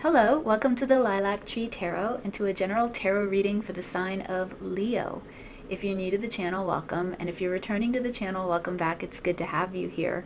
Hello, welcome to the Lilac Tree Tarot and to a general tarot reading for the sign of Leo. If you're new to the channel, welcome, and if you're returning to the channel, welcome back. It's good to have you here.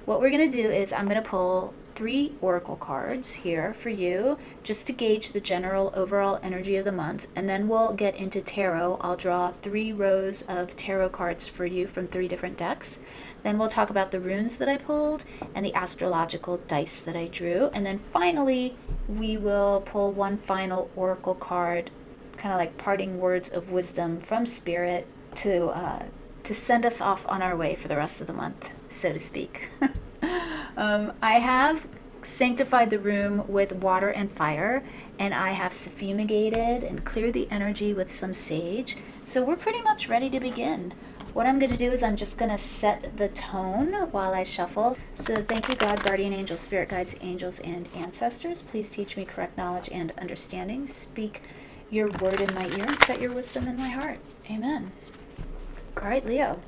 What we're going to do is I'm going to pull 3 oracle cards here for you just to gauge the general overall energy of the month, and then we'll get into tarot. I'll draw 3 rows of tarot cards for you from 3 different decks. Then we'll talk about the runes that I pulled and the astrological dice that I drew, and then finally we will pull one final oracle card, kind of like parting words of wisdom from Spirit to send us off on our way for the rest of the month, so to speak. I have sanctified the room with water and fire, and I have fumigated and cleared the energy with some sage. So we're pretty much ready to begin. What I'm going to do is I'm just going to set the tone while I shuffle. So thank you, God, guardian angels, spirit guides, angels, and ancestors. Please teach me correct knowledge and understanding. Speak your word in my ear and set your wisdom in my heart. Amen. All right, Leo,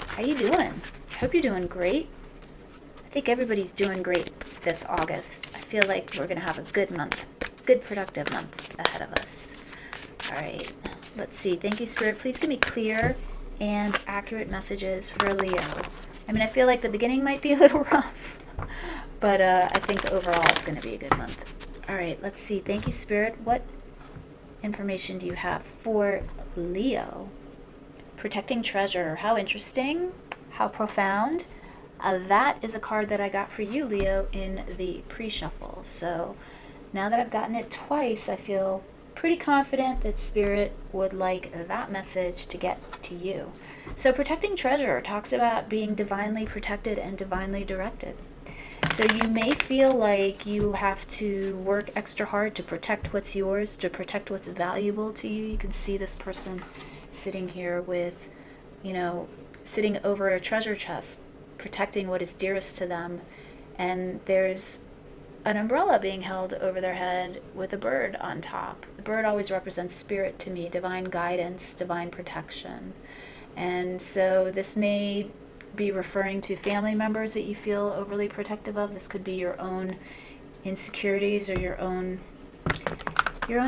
how you doing? I hope you're doing great. I think everybody's doing great this August. I feel like we're going to have a good month, good productive month ahead of us. All right, let's see. Thank you, Spirit. Please give me clear and accurate messages for Leo. I mean, I feel like the beginning might be a little rough, but I think overall it's going to be a good month. All right, let's see. Thank you, Spirit. What information do you have for Leo? Protecting treasure. How interesting. How profound. That is a card that I got for you, Leo, in the pre-shuffle. So now that I've gotten it twice, I feel pretty confident that Spirit would like that message to get to you. So protecting treasure talks about being divinely protected and divinely directed. So you may feel like you have to work extra hard to protect what's yours, to protect what's valuable to you. You can see this person sitting here with, sitting over a treasure chest, protecting what is dearest to them. And there's an umbrella being held over their head with a bird on top. The bird always represents spirit to me, divine guidance, divine protection. And so this may be referring to family members that you feel overly protective of. This could be your own insecurities or your own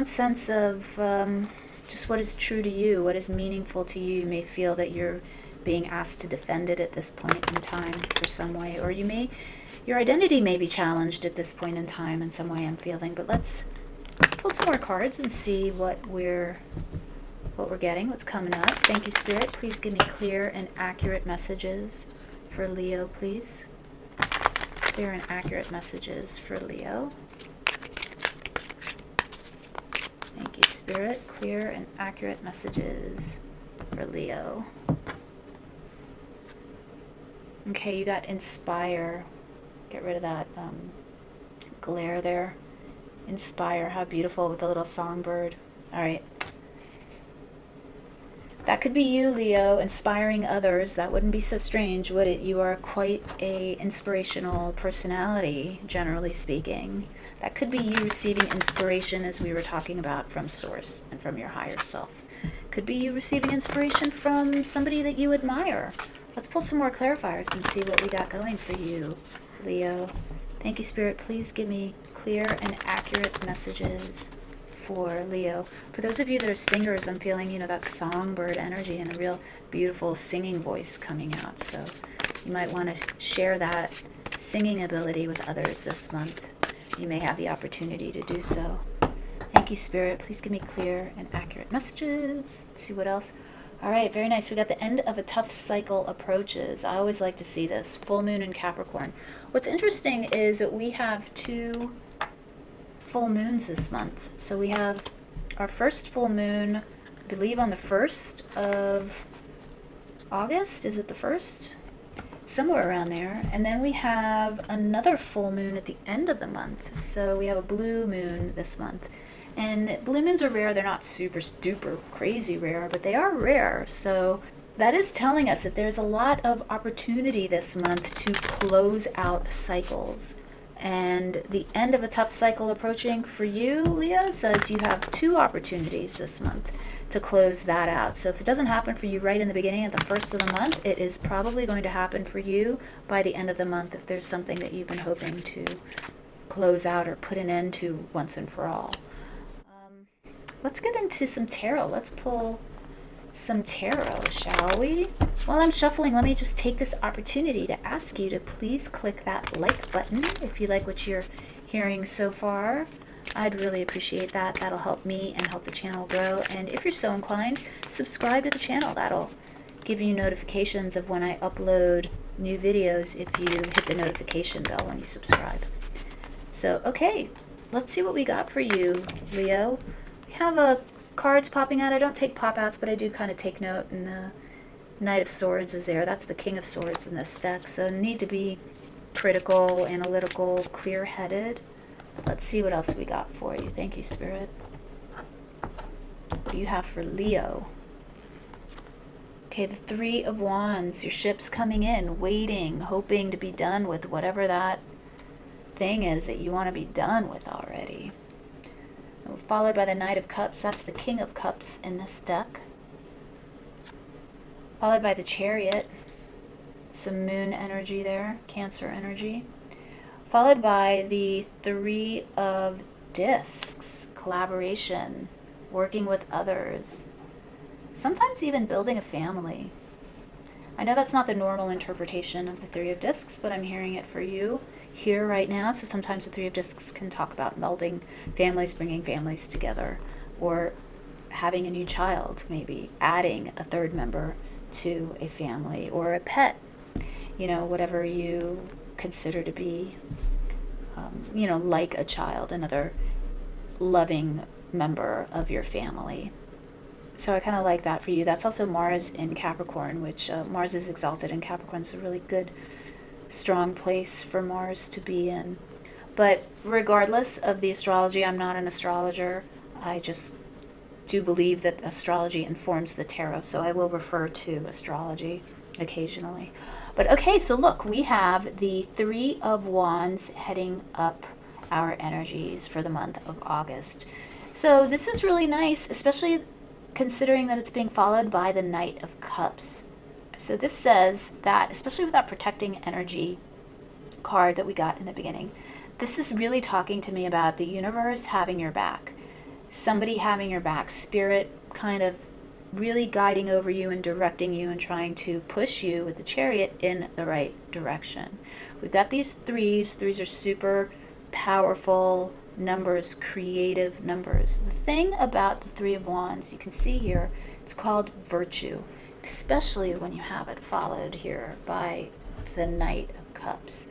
sense of just what is true to you, what is meaningful to you. You may feel that you're being asked to defend it at this point in time for some way, or your identity may be challenged at this point in time in some way, I'm feeling. But let's pull some more cards and see what we're getting, what's coming up. Thank you, Spirit. Please give me clear and accurate messages for Leo, please. Clear and accurate messages for Leo. Thank you, Spirit. Clear and accurate messages for Leo. Okay, you got inspire. Get rid of that glare there. Inspire, how beautiful with the little songbird. All right. That could be you, Leo, inspiring others. That wouldn't be so strange, would it? You are quite a inspirational personality, generally speaking. That could be you receiving inspiration, as we were talking about, from Source and from your higher self. Could be you receiving inspiration from somebody that you admire. Let's pull some more clarifiers and see what we got going for you, Leo. Thank you, Spirit. Please give me clear and accurate messages for Leo. For those of you that are singers, I'm feeling, that songbird energy and a real beautiful singing voice coming out. So you might want to share that singing ability with others this month. You may have the opportunity to do so. Thank you, Spirit. Please give me clear and accurate messages. Let's see what else. All right, very nice. We got the end of a tough cycle approaches. I always like to see this. Full moon in Capricorn. What's interesting is that we have 2 full moons this month. So we have our first full moon, I believe, on the 1st of August. Is it the 1st? Somewhere around there. And then we have another full moon at the end of the month. So we have a blue moon this month. And blue moons are rare. They're not super duper crazy rare, but they are rare. So that is telling us that there's a lot of opportunity this month to close out cycles. And the end of a tough cycle approaching for you, Leo, says you have 2 opportunities this month to close that out. So if it doesn't happen for you right in the beginning at the 1st of the month, it is probably going to happen for you by the end of the month if there's something that you've been hoping to close out or put an end to once and for all. Let's get into some tarot. Let's pull some tarot, shall we? While I'm shuffling, let me just take this opportunity to ask you to please click that like button if you like what you're hearing so far. I'd really appreciate that. That'll help me and help the channel grow. And if you're so inclined, subscribe to the channel. That'll give you notifications of when I upload new videos if you hit the notification bell when you subscribe. So, okay, let's see what we got for you, Leo. We have cards popping out. I don't take pop-outs, but I do kind of take note. And the Knight of Swords is there. That's the King of Swords in this deck. So need to be critical, analytical, clear-headed. Let's see what else we got for you. Thank you, Spirit. What do you have for Leo? Okay, the Three of Wands. Your ship's coming in, waiting, hoping to be done with whatever that thing is that you want to be done with already. Followed by the Knight of Cups. That's the King of Cups in this deck. Followed by the Chariot. Some moon energy there, Cancer energy. Followed by the Three of Discs. Collaboration, working with others. Sometimes even building a family. I know that's not the normal interpretation of the Three of Discs, but I'm hearing it for you here right now. So sometimes the Three of Discs can talk about melding families, bringing families together, or having a new child, maybe adding a third member to a family, or a pet, you know, whatever you consider to be, you know, like a child, another loving member of your family. So I kind of like that for you. That's also Mars in Capricorn, which Mars is exalted in Capricorn. It's a really good, strong place for Mars to be in. But regardless of the astrology, I'm not an astrologer. I just do believe that astrology informs the tarot. So I will refer to astrology occasionally. But okay, so look, we have the Three of Wands heading up our energies for the month of August. So this is really nice, especially considering that it's being followed by the Knight of Cups. So this says that, especially with that protecting energy card that we got in the beginning, this is really talking to me about the universe having your back, somebody having your back, spirit kind of really guiding over you and directing you and trying to push you with the Chariot in the right direction. We've got these threes. Threes are super powerful numbers, creative numbers. The thing about the Three of Wands, you can see here, it's called virtue, especially when you have it followed here by the Knight of Cups.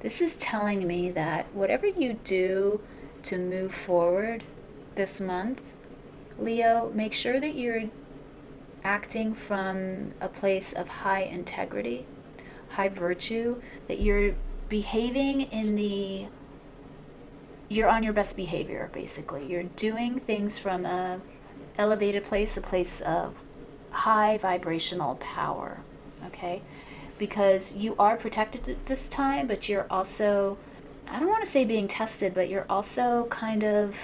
This is telling me that whatever you do to move forward this month, Leo, make sure that you're acting from a place of high integrity, high virtue, that you're behaving in the, you're on your best behavior, basically. You're doing things from a elevated place, a place of high vibrational power, okay? Because you are protected at this time, but you're also, I don't want to say being tested, but you're also kind of,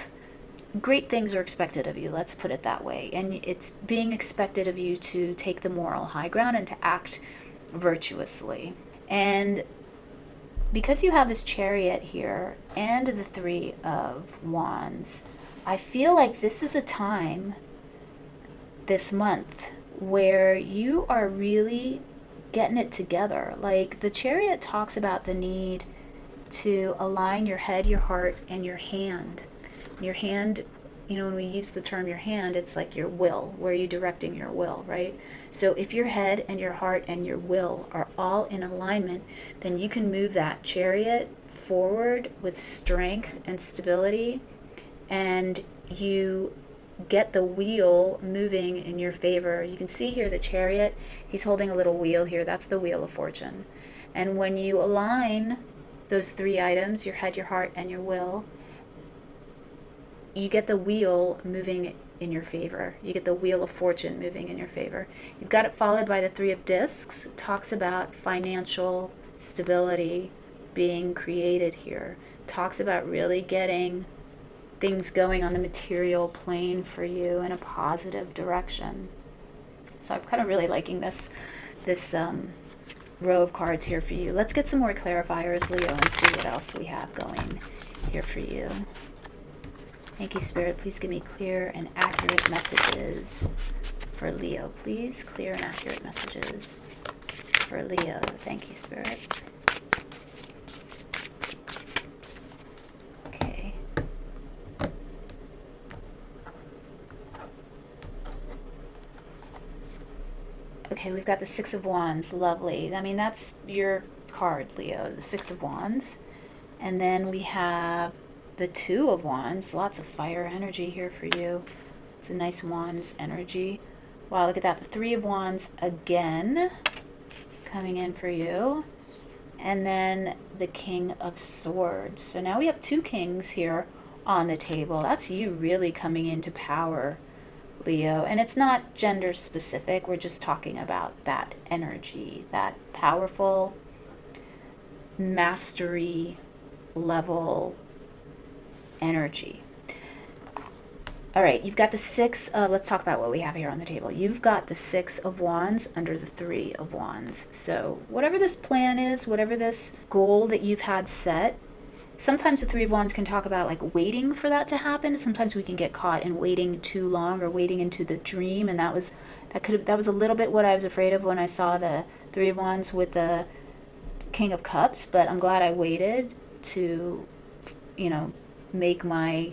great things are expected of you, let's put it that way. And it's being expected of you to take the moral high ground and to act virtuously. And because you have this Chariot here and the Three of Wands, I feel like this is a time this month where you are really getting it together. Like the Chariot talks about the need to align your head, your heart, and your hand. Your hand, you know, when we use the term your hand, it's like your will. Where are you directing your will, right? So if your head and your heart and your will are all in alignment, then you can move that Chariot forward with strength and stability, and you get the wheel moving in your favor. You can see here the Chariot, he's holding a little wheel here. That's the Wheel of Fortune. And when you align those three items, your head, your heart, and your will, you get the wheel moving in your favor. You get the Wheel of Fortune moving in your favor. You've got it followed by the Three of Discs. It talks about financial stability being created here. It talks about really getting things going on the material plane for you in a positive direction. So I'm kind of really liking this row of cards here for you. Let's get some more clarifiers, Leo, and see what else we have going here for you? Thank you, Spirit. Please give me clear and accurate messages for Leo. Please, clear and accurate messages for Leo. Thank you, Spirit. Okay. Okay, we've got the Six of Wands. Lovely. I mean, that's your card, Leo, the Six of Wands. And then we have the Two of Wands. Lots of fire energy here for you. It's a nice Wands energy. Wow, look at that. The Three of Wands again coming in for you. And then the King of Swords. So now we have two kings here on the table. That's you really coming into power, Leo. And it's not gender specific. We're just talking about that energy, that powerful mastery level energy. All right, you've got the let's talk about what we have here on the table. You've got the Six of Wands under the Three of Wands. So whatever this plan is, whatever this goal that you've had set, sometimes the Three of Wands can talk about like waiting for that to happen. Sometimes we can get caught in waiting too long or waiting into the dream, and that was a little bit what I was afraid of when I saw the Three of Wands with the King of Cups. But I'm glad I waited to, make my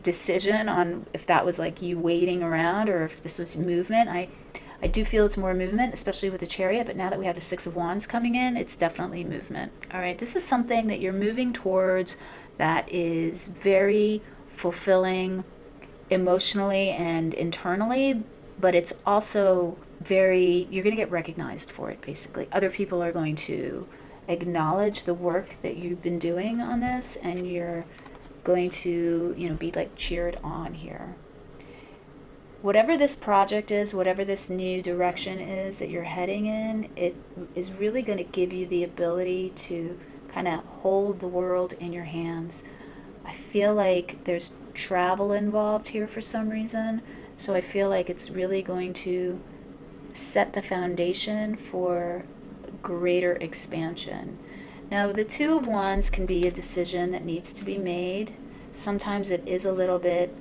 decision on if that was like you waiting around or if this was movement. I do feel it's more movement, especially with the Chariot, but now that we have the Six of Wands coming in, it's definitely movement. All right, this is something that you're moving towards that is very fulfilling emotionally and internally, but it's also you're going to get recognized for it, basically. Other people are going to acknowledge the work that you've been doing on this, and you're going to, be like cheered on here. Whatever this project is, whatever this new direction is that you're heading in, it is really going to give you the ability to kind of hold the world in your hands. I feel like there's travel involved here for some reason, so I feel like it's really going to set the foundation for greater expansion. Now, the Two of Wands can be a decision that needs to be made. Sometimes it is a little bit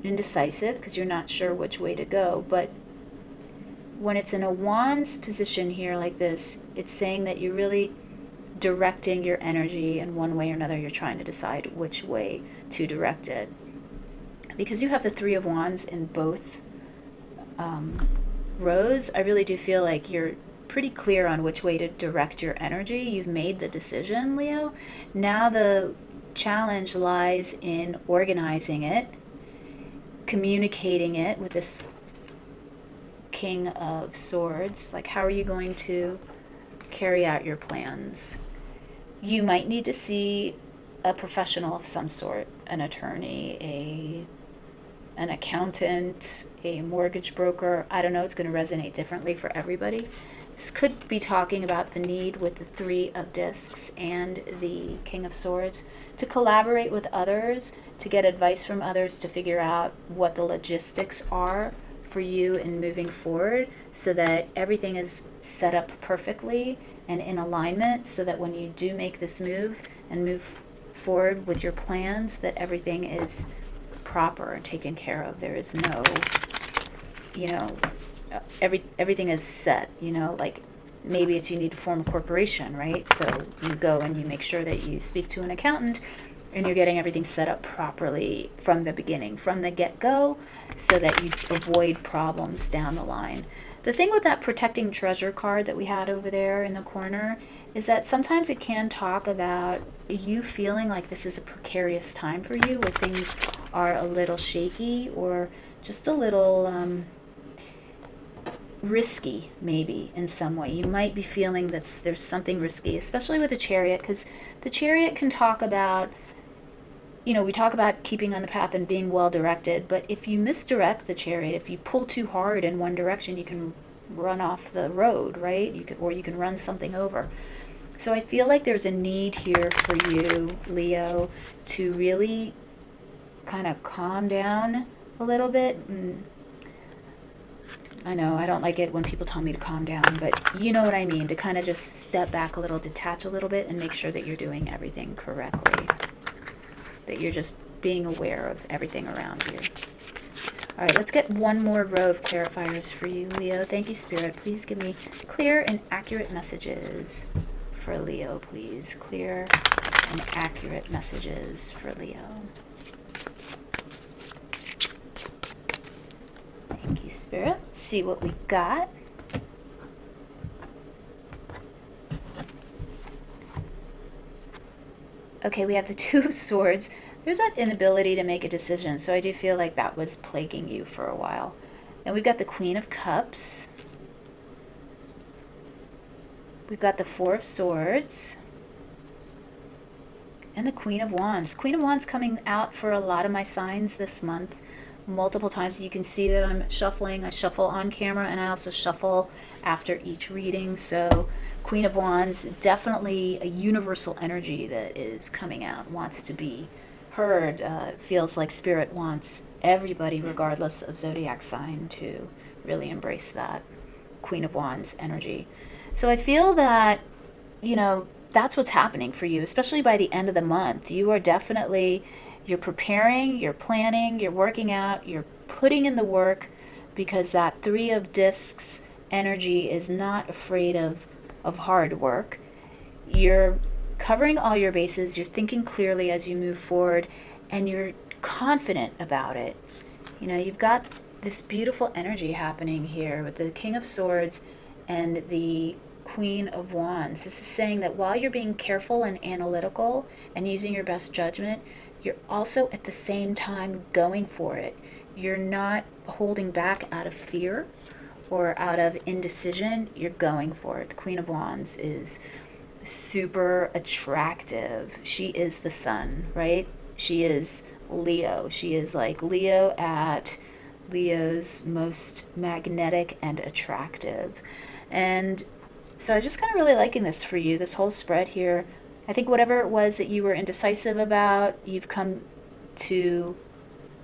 indecisive because you're not sure which way to go, but when it's in a Wands position here like this, it's saying that you're really directing your energy in one way or another. You're trying to decide which way to direct it. Because you have the Three of Wands in both rows, I really do feel like you're pretty clear on which way to direct your energy. You've made the decision, Leo. Now the challenge lies in organizing it, communicating it with this King of Swords. Like, how are you going to carry out your plans? You might need to see a professional of some sort, an attorney, an accountant, a mortgage broker. I don't know, it's going to resonate differently for everybody. This could be talking about the need with the Three of Discs and the King of Swords to collaborate with others, to get advice from others, to figure out what the logistics are for you in moving forward, so that everything is set up perfectly and in alignment, so that when you do make this move and move forward with your plans, that everything is proper and taken care of. There is no, everything is set, like maybe it's you need to form a corporation, right? So you go and you make sure that you speak to an accountant and you're getting everything set up properly from the beginning, from the get-go, so that you avoid problems down the line. The thing with that protecting treasure card that we had over there in the corner is that sometimes it can talk about you feeling like this is a precarious time for you, where things are a little shaky or just a little risky, maybe in some way. You might be feeling that there's something risky, especially with the Chariot, because the Chariot can talk about, we talk about keeping on the path and being well directed, but if you misdirect the Chariot, if you pull too hard in one direction, you can run off the road, right? You can run something over. So I feel like there's a need here for you, Leo, to really kind of calm down a little bit and I know, I don't like it when people tell me to calm down, but you know what I mean, to kind of just step back a little, detach a little bit, and make sure that you're doing everything correctly. That you're just being aware of everything around you. All right, let's get one more row of clarifiers for you, Leo. Thank you, Spirit. Please give me clear and accurate messages for Leo, please. Clear and accurate messages for Leo. Thank you, Spirit. Let's see what we got. Okay, we have the Two of Swords. There's that inability to make a decision, so I do feel like that was plaguing you for a while. And we've got the Queen of Cups. We've got the Four of Swords. And the Queen of Wands. Queen of Wands coming out for a lot of my signs this month. Multiple times. You can see that I'm shuffling. I shuffle on camera and I also shuffle after each reading. So Queen of Wands, definitely a universal energy that is coming out, wants to be heard. Feels like Spirit wants everybody, regardless of zodiac sign, to really embrace that Queen of Wands energy. So I feel that, you know, that's what's happening for you, especially by the end of the month. You are definitely, you're preparing, you're planning, you're working out, you're putting in the work, because that Three of Discs energy is not afraid of hard work. You're covering all your bases, you're thinking clearly as you move forward, and you're confident about it. You know, you've got this beautiful energy happening here with the King of Swords and the Queen of Wands. This is saying that while you're being careful and analytical and using your best judgment, you're also at the same time going for it. You're not holding back out of fear or out of indecision. You're going for it. The Queen of Wands is super attractive. She is the sun, right? She is Leo. She is like Leo at Leo's most magnetic and attractive. And so I'm just kind of really liking this for you, this whole spread here. I think whatever it was that you were indecisive about, you've come to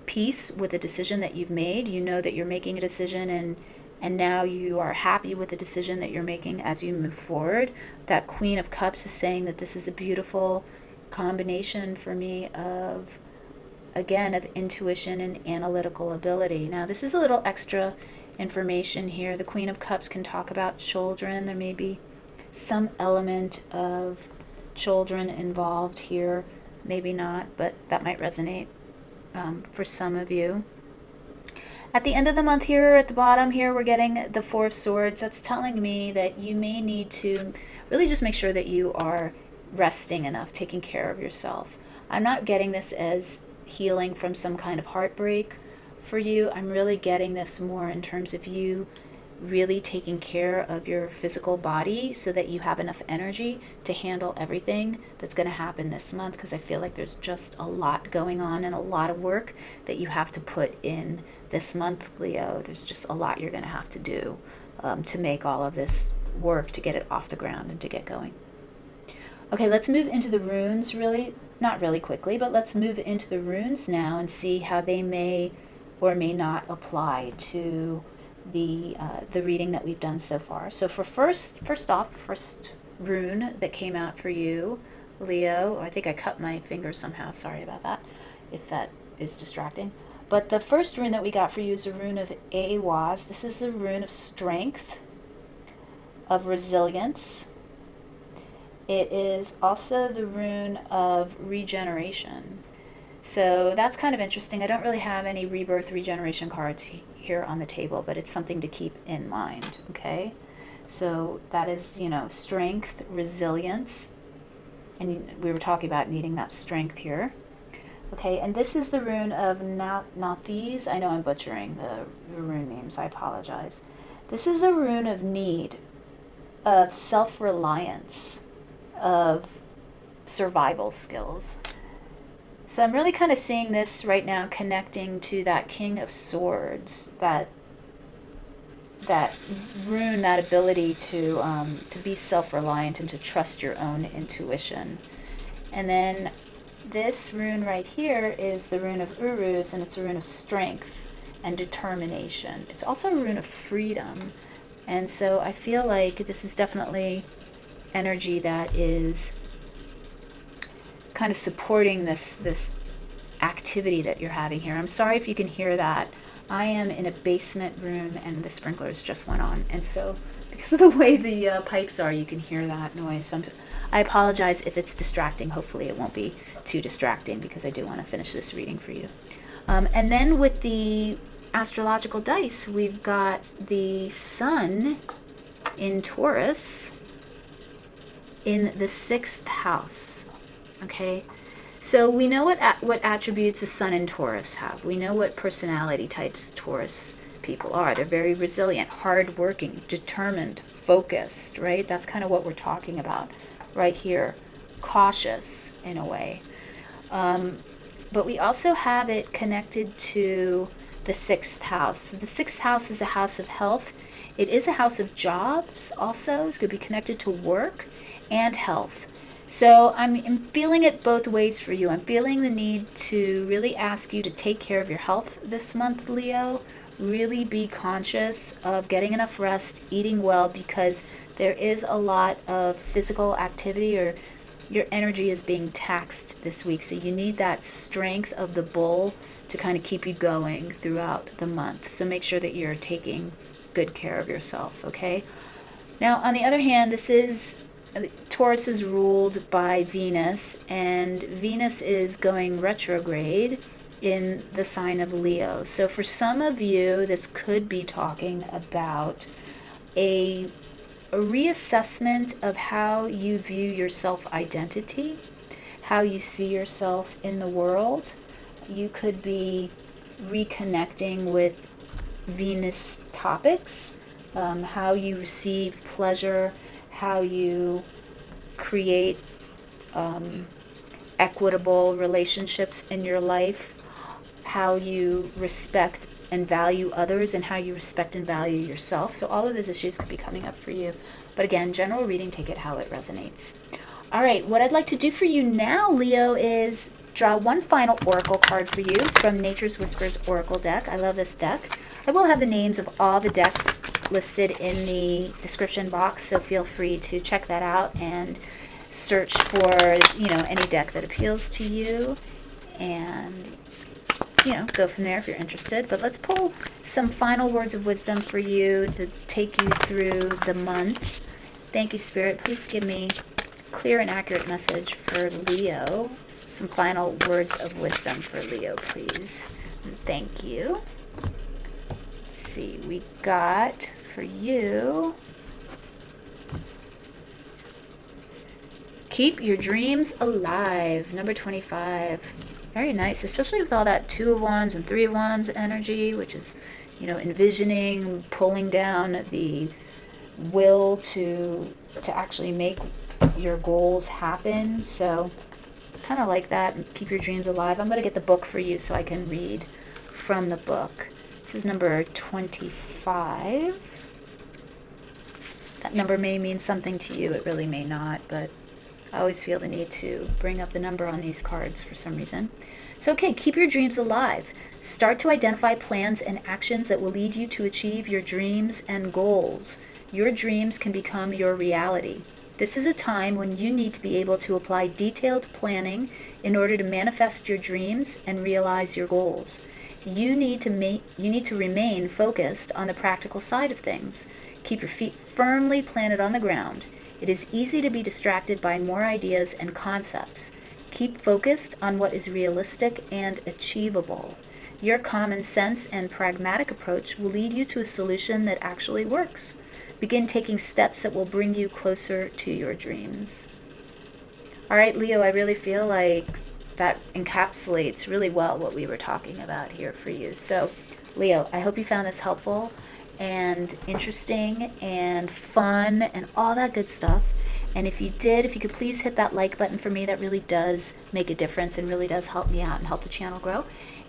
peace with the decision that you've made. You know that you're making a decision, and now you are happy with the decision that you're making as you move forward. That Queen of Cups is saying that this is a beautiful combination for me of, again, of intuition and analytical ability. Now, this is a little extra information here. The Queen of Cups can talk about children. There may be some element of children involved here, maybe not, but that might resonate for some of you. At the end of the month here, at the bottom here, we're getting the Four of Swords. That's telling me that you may need to really just make sure that you are resting enough, taking care of yourself. I'm not getting this as healing from some kind of heartbreak for you. I'm really getting this more in terms of you really taking care of your physical body so that you have enough energy to handle everything that's going to happen this month, because I feel like there's just a lot going on and a lot of work that you have to put in this month, Leo. There's just a lot you're going to have to do to make all of this work, to get it off the ground and to get going. Okay, let's move into the runes not really quickly, but let's move into the runes now and see how they may or may not apply to the reading that we've done so far. So for first rune that came out for you, Leo, I think I cut my finger somehow, sorry about that, if that is distracting. But the first rune that we got for you is a rune of Awaz. This is a rune of strength, of resilience. It is also the rune of regeneration. So that's kind of interesting. I don't really have any rebirth regeneration cards here on the table, but it's something to keep in mind, okay? So that is, you know, strength, resilience, and we were talking about needing that strength here. Okay, and this is the rune of Nothese. I know I'm butchering the rune names, I apologize. This is a rune of need, of self-reliance, of survival skills. So I'm really kind of seeing this right now connecting to that King of Swords, that rune, that ability to be self-reliant and to trust your own intuition. And then this rune right here is the rune of Uruz, and it's a rune of strength. and determination. It's also a rune of freedom. And so I feel like this is definitely energy that is kind of supporting this activity that you're having here. I'm sorry if you can hear that. I am in a basement room and the sprinklers just went on. And so because of the way the pipes are, you can hear that noise. So I apologize if it's distracting. Hopefully it won't be too distracting because I do want to finish this reading for you. And then with the astrological dice, we've got the sun in Taurus in the 6th house. Okay, so we know what attributes a sun in Taurus have. We know what personality types Taurus people are. They're very resilient, hardworking, determined, focused, right? That's kind of what we're talking about right here. Cautious in a way. But we also have it connected to the 6th house. The 6th house is a house of health. It is a house of jobs also. It's going to be connected to work and health. So I'm feeling it both ways for you. I'm feeling the need to really ask you to take care of your health this month, Leo. Really be conscious of getting enough rest, eating well, because there is a lot of physical activity, or your energy is being taxed this week. So you need that strength of the bull to kind of keep you going throughout the month. So make sure that you're taking good care of yourself, okay? Now, on the other hand, Taurus is ruled by Venus, and Venus is going retrograde in the sign of Leo. So for some of you, this could be talking about a reassessment of how you view your self-identity, how you see yourself in the world. You could be reconnecting with Venus topics, how you receive pleasure, how you create equitable relationships in your life, how you respect and value others, and how you respect and value yourself. So all of those issues could be coming up for you. But again, general reading, take it how it resonates. All right, what I'd like to do for you now, Leo, is draw one final oracle card for you from Nature's Whispers Oracle deck. I love this deck. I will have the names of all the decks listed in the description box, so feel free to check that out and search for, any deck that appeals to you, and go from there if you're interested. But let's pull some final words of wisdom for you to take you through the month. Thank you, Spirit. Please give me clear and accurate message for Leo. Some final words of wisdom for Leo, please. Thank you. Let's see, we got for you, keep your dreams alive, number 25. Very nice, especially with all that 2 of Wands and 3 of Wands energy, which is, envisioning, pulling down the will to actually make your goals happen. So kind of like that, keep your dreams alive. I'm going to get the book for you so I can read from the book. This is number 25. That number may mean something to you, it really may not, but I always feel the need to bring up the number on these cards for some reason. So, okay, keep your dreams alive. Start to identify plans and actions that will lead you to achieve your dreams and goals. Your dreams can become your reality. This is a time when you need to be able to apply detailed planning in order to manifest your dreams and realize your goals. You need to remain focused on the practical side of things. Keep your feet firmly planted on the ground. It is easy to be distracted by more ideas and concepts. Keep focused on what is realistic and achievable. Your common sense and pragmatic approach will lead you to a solution that actually works. Begin taking steps that will bring you closer to your dreams. All right, Leo, I really feel like that encapsulates really well what we were talking about here for you. So, Leo, I hope you found this helpful and interesting and fun and all that good stuff. And if you did, if you could please hit that like button for me, that really does make a difference and really does help me out and help the channel grow.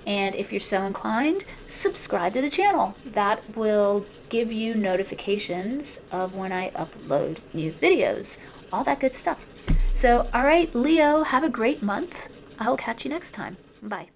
And if you're so inclined, subscribe to the channel. That will give you notifications of when I upload new videos, all that good stuff. So, all right, Leo, have a great month. I'll catch you next time. Bye.